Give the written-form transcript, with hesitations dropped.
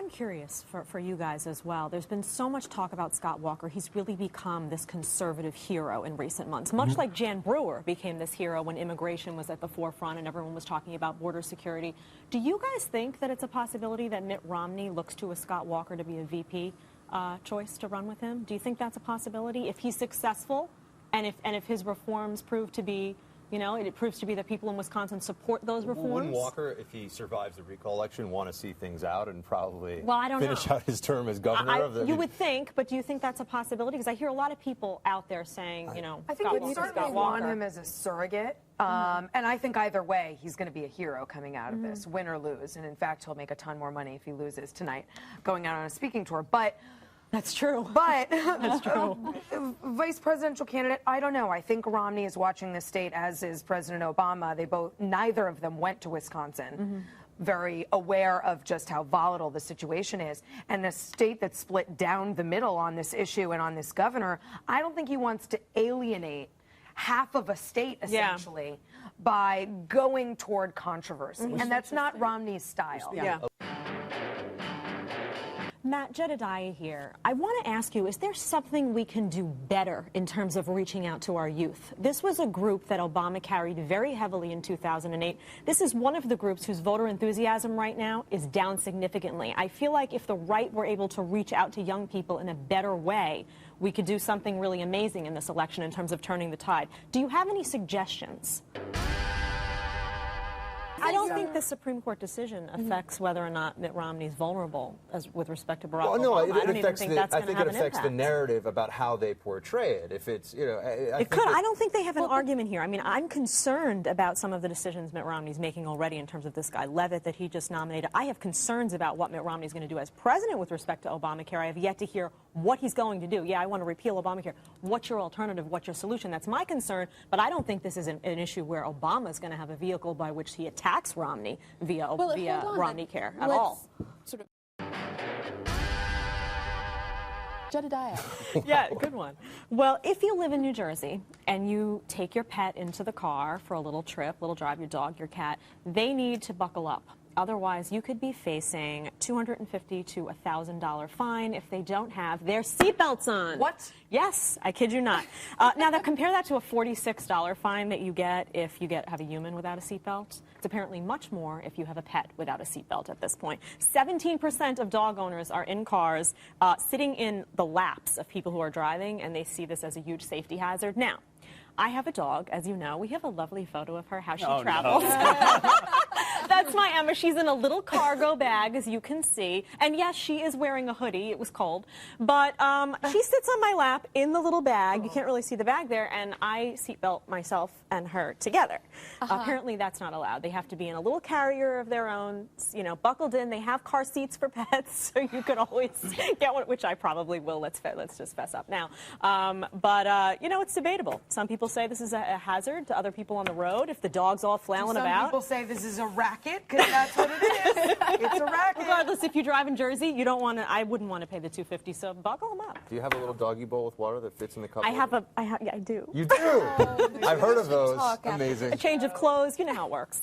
I'm curious for you guys as well. There's been so much talk about Scott Walker. He's really become this conservative hero in recent months, much like Jan Brewer became this hero when immigration was at the forefront and everyone was talking about border security. Do you guys think that it's a possibility that Mitt Romney looks to a Scott Walker to be a VP choice to run with him? Do you think that's a possibility? If he's successful and if his reforms prove to be, you know, it proves to be that people in Wisconsin support those reforms. Wouldn't Walker, if he survives the recall election, want to see things out and probably finish out his term as governor of the... You would think, but do you think that's a possibility? Because I hear a lot of people out there saying, you know, I think you certainly want him as a surrogate. And I think either way, he's going to be a hero coming out of this, win or lose. And in fact, he'll make a ton more money if he loses tonight going out on a speaking tour. But... That's true. But that's true. Vice presidential candidate, I don't know. I think Romney is watching the state, as is President Obama. Neither of them went to Wisconsin. Very aware of just how volatile the situation is. And a state that's split down the middle on this issue and on this governor, I don't think he wants to alienate half of a state, essentially, by going toward controversy. And that's not Romney's style. Matt, Jedediah here. I want to ask you, is there something we can do better in terms of reaching out to our youth? This was a group that Obama carried very heavily in 2008. This is one of the groups whose voter enthusiasm right now is down significantly. I feel like if the right were able to reach out to young people in a better way, we could do something really amazing in this election in terms of turning the tide. Do you have any suggestions? I don't think the Supreme Court decision affects whether or not Mitt Romney's vulnerable with respect to Barack Obama. No, I don't even think that's going to have an impact. it affects the narrative about how they portray it. If it's, you know, it could. I don't think they have an argument here. I mean, I'm concerned about some of the decisions Mitt Romney's making already in terms of this guy Levitt that he just nominated. I have concerns about what Mitt Romney's going to do as president with respect to Obamacare. I have yet to hear what he's going to do. Yeah, I want to repeal Obamacare. What's your alternative? What's your solution? That's my concern. But I don't think this is an issue where Obama's going to have a vehicle by which he attacks Romney via Romney Care at all. Sort of. Jedediah. Yeah, good one. Well, if you live in New Jersey and you take your pet into the car for a little trip, little drive, your dog, your cat, they need to buckle up. Otherwise, you could be facing $250 to $1,000 fine if they don't have their seatbelts on. What? Yes, I kid you not. Now, compare that to a $46 fine that you get if you have a human without a seatbelt. It's apparently much more if you have a pet without a seatbelt at this point. 17% of dog owners are in cars sitting in the laps of people who are driving, and they see this as a huge safety hazard. Now, I have a dog, as you know. We have a lovely photo of her, how she travels. No. That's my Emma. She's in a little cargo bag, as you can see. And yes, she is wearing a hoodie. It was cold. But she sits on my lap in the little bag. You can't really see the bag there. And I seatbelt myself and her together. Apparently, that's not allowed. They have to be in a little carrier of their own, you know, buckled in. They have car seats for pets, so you can always get one, which I probably will. Let's just fess up now. You know, it's debatable. Some people say this is a hazard to other people on the road if the dog's all flailing about. Some people say this is a racket, because that's what it is. It's a racket. Regardless, if you drive in Jersey, you don't want to. I wouldn't want to pay the $250. So buckle them up. Do you have a little doggy bowl with water that fits in the cup? Yeah, I do. You do. I've heard of those. Amazing. A change of clothes. You know how it works.